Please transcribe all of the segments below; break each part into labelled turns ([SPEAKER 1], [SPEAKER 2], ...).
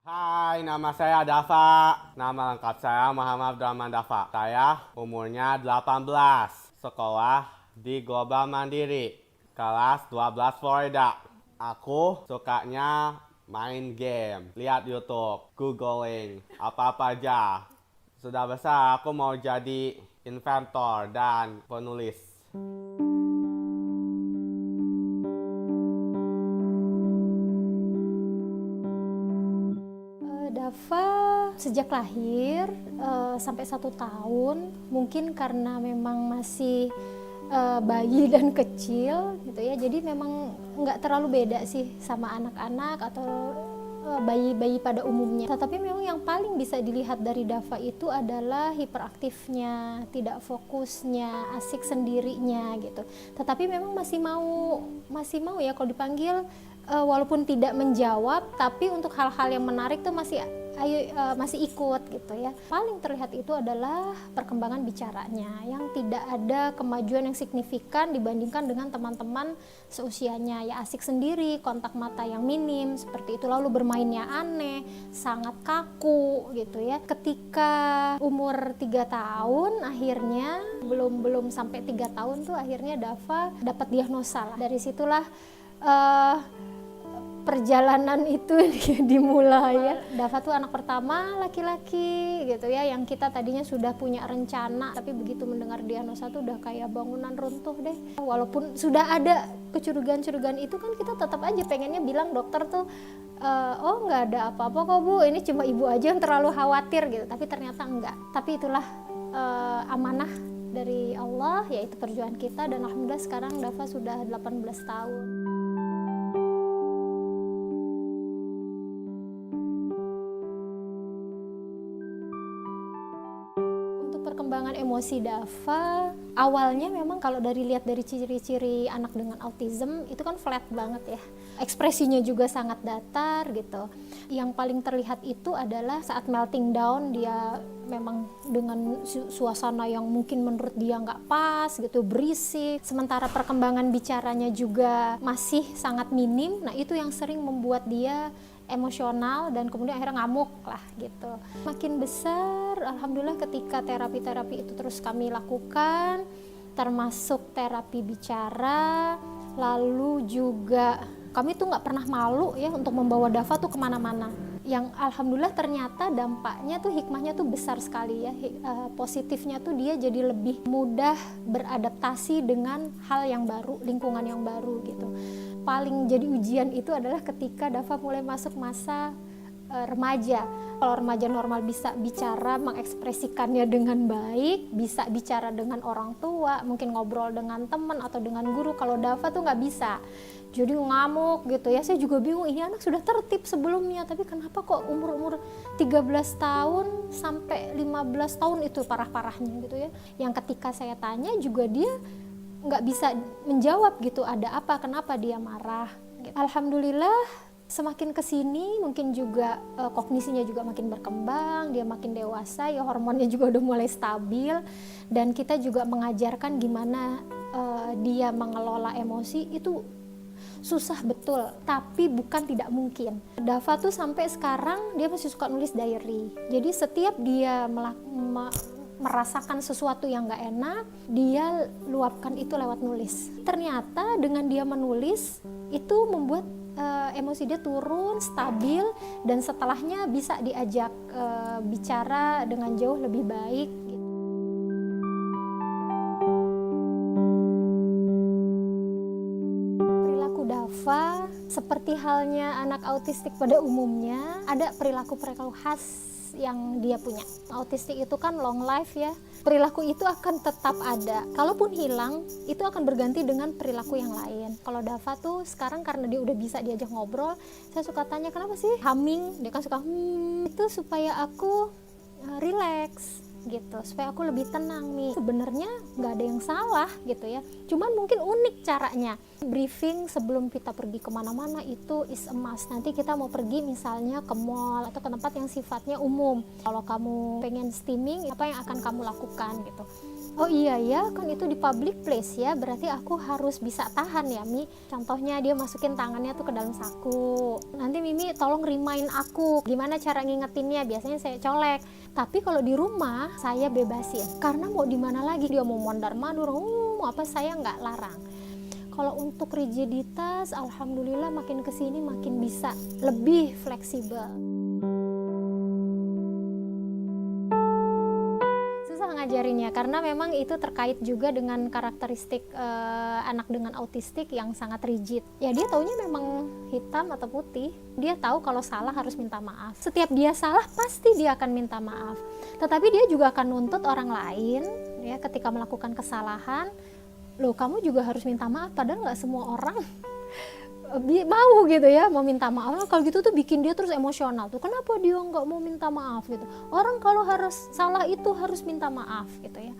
[SPEAKER 1] Hai, nama saya Dava. Nama lengkap saya Muhammad Abdurrahman Dava. Saya umurnya 18. Sekolah di Global Mandiri. Kelas 12 Florida. Aku sukanya main game. Lihat YouTube, googling, apa-apa aja. Sudah besar aku mau jadi inventor dan penulis.
[SPEAKER 2] Dava sejak lahir sampai 1 tahun, mungkin karena memang masih bayi dan kecil gitu ya, jadi memang nggak terlalu beda sih sama anak-anak atau bayi-bayi pada umumnya. Tetapi memang yang paling bisa dilihat dari Dava itu adalah hiperaktifnya, tidak fokusnya, asik sendirinya gitu. Tetapi memang masih mau ya kalau dipanggil, walaupun tidak menjawab, tapi untuk hal-hal yang menarik tuh masih ikut gitu ya. Paling terlihat itu adalah perkembangan bicaranya yang tidak ada kemajuan yang signifikan dibandingkan dengan teman-teman seusianya. Ya asik sendiri, kontak mata yang minim seperti itu, lalu bermainnya aneh, sangat kaku gitu ya. Ketika umur 3 tahun akhirnya, belum sampai 3 tahun tuh akhirnya Dava dapat diagnosa lah. Dari situlah perjalanan itu dimulai ya. Dava tuh anak pertama laki-laki gitu ya, yang kita tadinya sudah punya rencana, tapi begitu mendengar diagnosa tuh udah kayak bangunan runtuh deh. Walaupun sudah ada kecurigaan-curigaan itu kan, kita tetap aja pengennya bilang dokter tuh, oh nggak ada apa-apa kok Bu, ini cuma ibu aja yang terlalu khawatir gitu. Tapi ternyata enggak. Tapi itulah amanah dari Allah, yaitu perjuangan kita, dan alhamdulillah sekarang Dava sudah 18 tahun. Perkembangan emosi Dava awalnya memang kalau lihat dari ciri-ciri anak dengan autism itu kan flat banget ya, ekspresinya juga sangat datar gitu. Yang paling terlihat itu adalah saat melting down, dia memang dengan suasana yang mungkin menurut dia nggak pas gitu, berisik. Sementara perkembangan bicaranya juga masih sangat minim. Nah itu yang sering membuat dia emosional dan kemudian akhirnya ngamuk lah gitu. Makin besar, alhamdulillah ketika terapi-terapi itu terus kami lakukan, termasuk terapi bicara, lalu juga kami tuh nggak pernah malu ya untuk membawa Dava tuh kemana-mana. Yang alhamdulillah ternyata dampaknya tuh, hikmahnya tuh besar sekali ya. Positifnya tuh dia jadi lebih mudah beradaptasi dengan hal yang baru, lingkungan yang baru gitu. Paling jadi ujian itu adalah ketika Dava mulai masuk masa remaja. Kalau remaja normal bisa bicara, mengekspresikannya dengan baik, bisa bicara dengan orang tua, mungkin ngobrol dengan teman atau dengan guru. Kalau Dava tuh nggak bisa, jadi ngamuk gitu ya. Saya juga bingung, ini anak sudah tertib sebelumnya, tapi kenapa kok umur 13 tahun sampai 15 tahun itu parah-parahnya gitu ya. Yang ketika saya tanya juga dia nggak bisa menjawab gitu, ada apa, kenapa dia marah gitu. Alhamdulillah semakin kesini mungkin juga kognisinya juga makin berkembang, dia makin dewasa ya, hormonnya juga udah mulai stabil, dan kita juga mengajarkan gimana dia mengelola emosi. Itu susah betul, tapi bukan tidak mungkin. Dava tuh sampai sekarang dia masih suka nulis diary. Jadi setiap dia merasakan sesuatu yang gak enak, dia luapkan itu lewat nulis. Ternyata dengan dia menulis itu membuat emosi dia turun, stabil, dan setelahnya bisa diajak bicara dengan jauh lebih baik gitu. Perilaku Dava seperti halnya anak autistik pada umumnya, ada perilaku-perilaku khas yang dia punya. Autistik itu kan long life ya, perilaku itu akan tetap ada. Kalaupun hilang, itu akan berganti dengan perilaku yang lain. Kalau Dava tuh sekarang karena dia udah bisa diajak ngobrol, saya suka tanya, kenapa sih humming? Dia kan suka itu supaya aku relax gitu, supaya aku lebih tenang nih. Sebenarnya nggak ada yang salah gitu ya, cuman mungkin unik caranya. Briefing sebelum kita pergi kemana-mana itu is a must. Nanti kita mau pergi misalnya ke mall atau ke tempat yang sifatnya umum, kalau kamu pengen steaming, apa yang akan kamu lakukan gitu. Oh iya ya, kan itu di public place ya, berarti aku harus bisa tahan ya Mi. Contohnya dia masukin tangannya tuh ke dalam saku. Nanti Mimi tolong remind aku, gimana cara ngingetinnya, biasanya saya colek. Tapi kalau di rumah saya bebasin, karena mau di mana lagi, dia mau mondar-mandir, mau apa saya nggak larang. Kalau untuk rigiditas, alhamdulillah makin kesini makin bisa lebih fleksibel. Ngajarinnya karena memang itu terkait juga dengan karakteristik anak dengan autistik yang sangat rigid. Ya dia taunya memang hitam atau putih. Dia tahu kalau salah harus minta maaf. Setiap dia salah pasti dia akan minta maaf. Tetapi dia juga akan nuntut orang lain ya ketika melakukan kesalahan. Loh kamu juga harus minta maaf, padahal nggak semua orang mau gitu ya, mau minta maaf. Nah, kalau gitu tuh bikin dia terus emosional tuh, kenapa dia nggak mau minta maaf gitu. Orang kalau harus salah itu harus minta maaf gitu ya.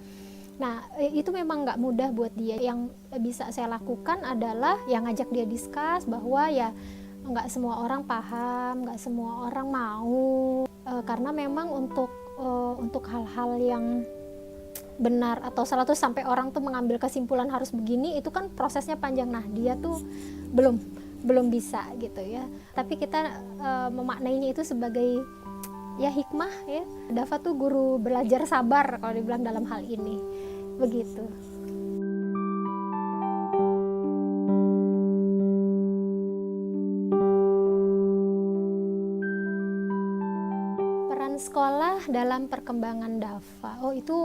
[SPEAKER 2] Nah itu memang nggak mudah buat dia. Yang bisa saya lakukan adalah yang ngajak dia discuss bahwa ya nggak semua orang paham, nggak semua orang mau, karena memang untuk hal-hal yang benar atau salah tuh sampai orang tuh mengambil kesimpulan harus begini, itu kan prosesnya panjang. Nah dia tuh belum bisa gitu ya, tapi kita memaknainya itu sebagai ya hikmah ya. Dava tuh guru belajar sabar kalau dibilang dalam hal ini, begitu. Peran sekolah dalam perkembangan Dava, oh itu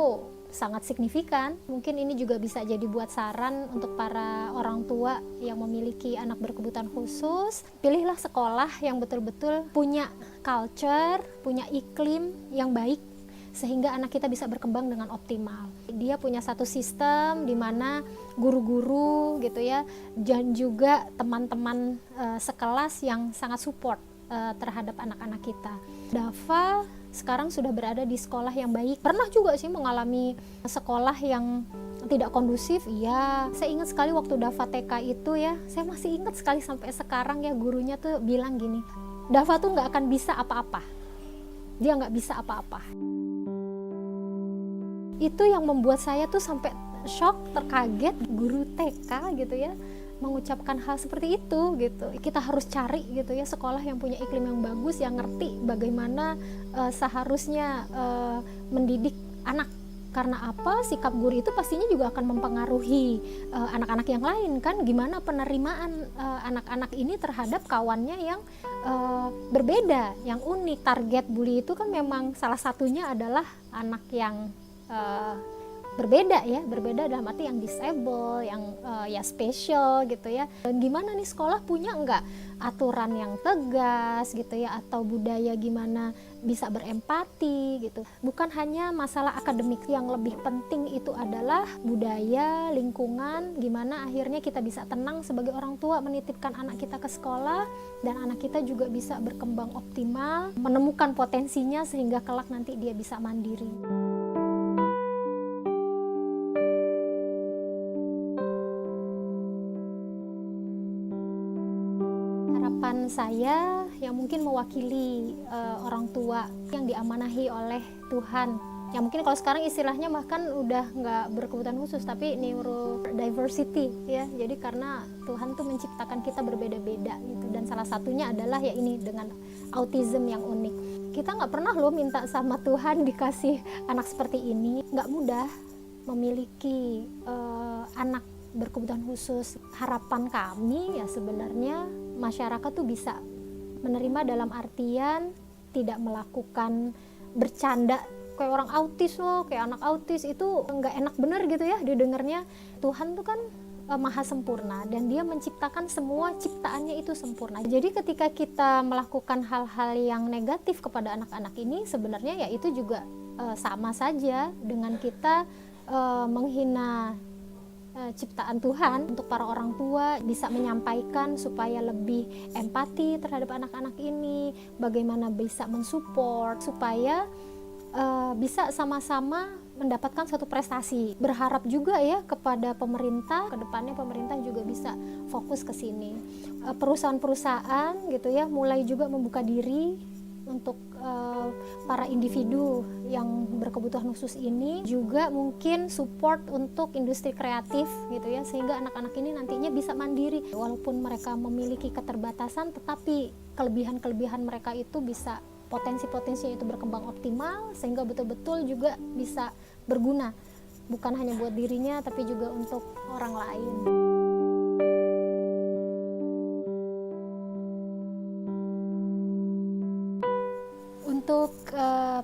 [SPEAKER 2] sangat signifikan. Mungkin ini juga bisa jadi buat saran untuk para orang tua yang memiliki anak berkebutuhan khusus. Pilihlah sekolah yang betul-betul punya culture, punya iklim yang baik sehingga anak kita bisa berkembang dengan optimal. Dia punya satu sistem di mana guru-guru gitu ya, dan juga teman-teman sekelas yang sangat support terhadap anak-anak kita. Dava sekarang sudah berada di sekolah yang baik. Pernah juga sih mengalami sekolah yang tidak kondusif, iya. Saya ingat sekali waktu Dava TK itu ya, saya masih ingat sekali sampai sekarang ya, gurunya tuh bilang gini, Dava tuh nggak akan bisa apa-apa, dia nggak bisa apa-apa. Itu yang membuat saya tuh sampai shock, terkaget, guru TK gitu ya mengucapkan hal seperti itu gitu. Kita harus cari gitu ya sekolah yang punya iklim yang bagus, yang ngerti bagaimana seharusnya mendidik anak. Karena apa? Sikap guru itu pastinya juga akan mempengaruhi anak-anak yang lain kan. Gimana penerimaan anak-anak ini terhadap kawannya yang berbeda, yang unik. Target bully itu kan memang salah satunya adalah anak yang berbeda ya, berbeda dalam arti yang disable, yang ya special gitu ya. Dan gimana nih sekolah punya enggak aturan yang tegas gitu ya, atau budaya gimana bisa berempati gitu. Bukan hanya masalah akademik, yang lebih penting itu adalah budaya, lingkungan, gimana akhirnya kita bisa tenang sebagai orang tua menitipkan anak kita ke sekolah, dan anak kita juga bisa berkembang optimal, menemukan potensinya sehingga kelak nanti dia bisa mandiri. Harapan saya yang mungkin mewakili orang tua yang diamanahi oleh Tuhan, yang mungkin kalau sekarang istilahnya bahkan udah nggak berkebutuhan khusus tapi neurodiversity ya. Jadi karena Tuhan tuh menciptakan kita berbeda-beda gitu, dan salah satunya adalah ya ini dengan autism yang unik. Kita nggak pernah loh minta sama Tuhan dikasih anak seperti ini. Nggak mudah memiliki anak berkebutuhan khusus. Harapan kami ya sebenarnya masyarakat tuh bisa menerima dalam artian tidak melakukan bercanda kayak orang autis loh, kayak anak autis itu nggak enak bener gitu ya didengarnya. Tuhan tuh kan maha sempurna dan dia menciptakan semua ciptaannya itu sempurna. Jadi ketika kita melakukan hal-hal yang negatif kepada anak-anak ini, sebenarnya ya itu juga sama saja dengan kita menghina ciptaan Tuhan. Untuk para orang tua bisa menyampaikan supaya lebih empati terhadap anak-anak ini, bagaimana bisa mensupport supaya bisa sama-sama mendapatkan satu prestasi. Berharap juga ya kepada pemerintah, kedepannya pemerintah juga bisa fokus ke sini. Perusahaan-perusahaan gitu ya mulai juga membuka diri untuk para individu yang berkebutuhan khusus ini, juga mungkin support untuk industri kreatif gitu ya, sehingga anak-anak ini nantinya bisa mandiri walaupun mereka memiliki keterbatasan, tetapi kelebihan-kelebihan mereka itu bisa, potensi-potensinya itu berkembang optimal sehingga betul-betul juga bisa berguna bukan hanya buat dirinya tapi juga untuk orang lain. Untuk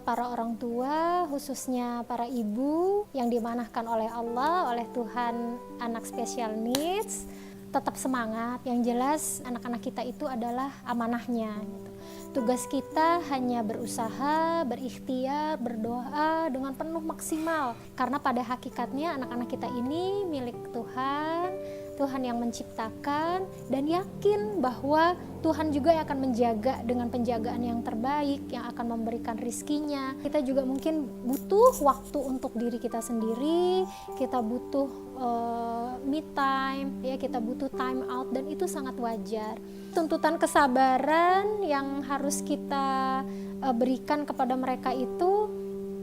[SPEAKER 2] para orang tua, khususnya para ibu yang dimanahkan oleh Allah, oleh Tuhan anak special needs, tetap semangat. Yang jelas anak-anak kita itu adalah amanahnya gitu. Tugas kita hanya berusaha, berikhtiar, berdoa dengan penuh maksimal. Karena pada hakikatnya anak-anak kita ini milik Tuhan, Tuhan yang menciptakan, dan yakin bahwa Tuhan juga yang akan menjaga dengan penjagaan yang terbaik, yang akan memberikan rizkinya. Kita juga mungkin butuh waktu untuk diri kita sendiri, kita butuh me time, ya, kita butuh time out, dan itu sangat wajar. Tuntutan kesabaran yang harus kita berikan kepada mereka itu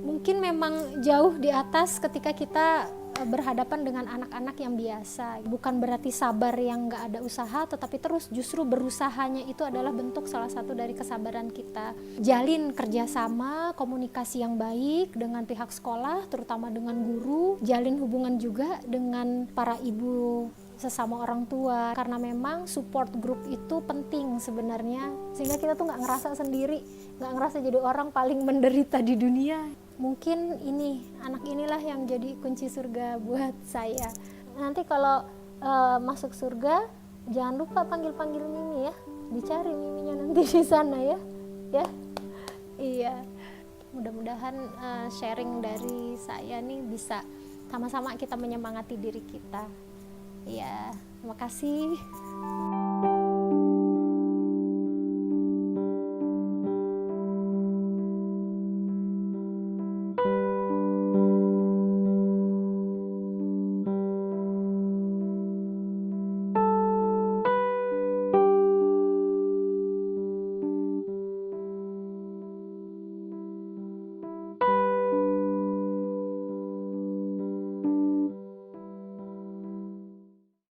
[SPEAKER 2] mungkin memang jauh di atas ketika kita berhadapan dengan anak-anak yang biasa. Bukan berarti sabar yang nggak ada usaha, tetapi terus justru berusahanya itu adalah bentuk salah satu dari kesabaran kita. Jalin kerjasama, komunikasi yang baik dengan pihak sekolah, terutama dengan guru. Jalin hubungan juga dengan para ibu sesama orang tua, karena memang support group itu penting sebenarnya, sehingga kita tuh nggak ngerasa sendiri, nggak ngerasa jadi orang paling menderita di dunia. Mungkin anak inilah yang jadi kunci surga buat saya. Nanti kalau masuk surga, jangan lupa panggil-panggil Mimi ya, dicari Miminya nanti di sana ya. Iya, mudah-mudahan sharing dari saya nih bisa sama-sama kita menyemangati diri kita. Iya, terima kasih.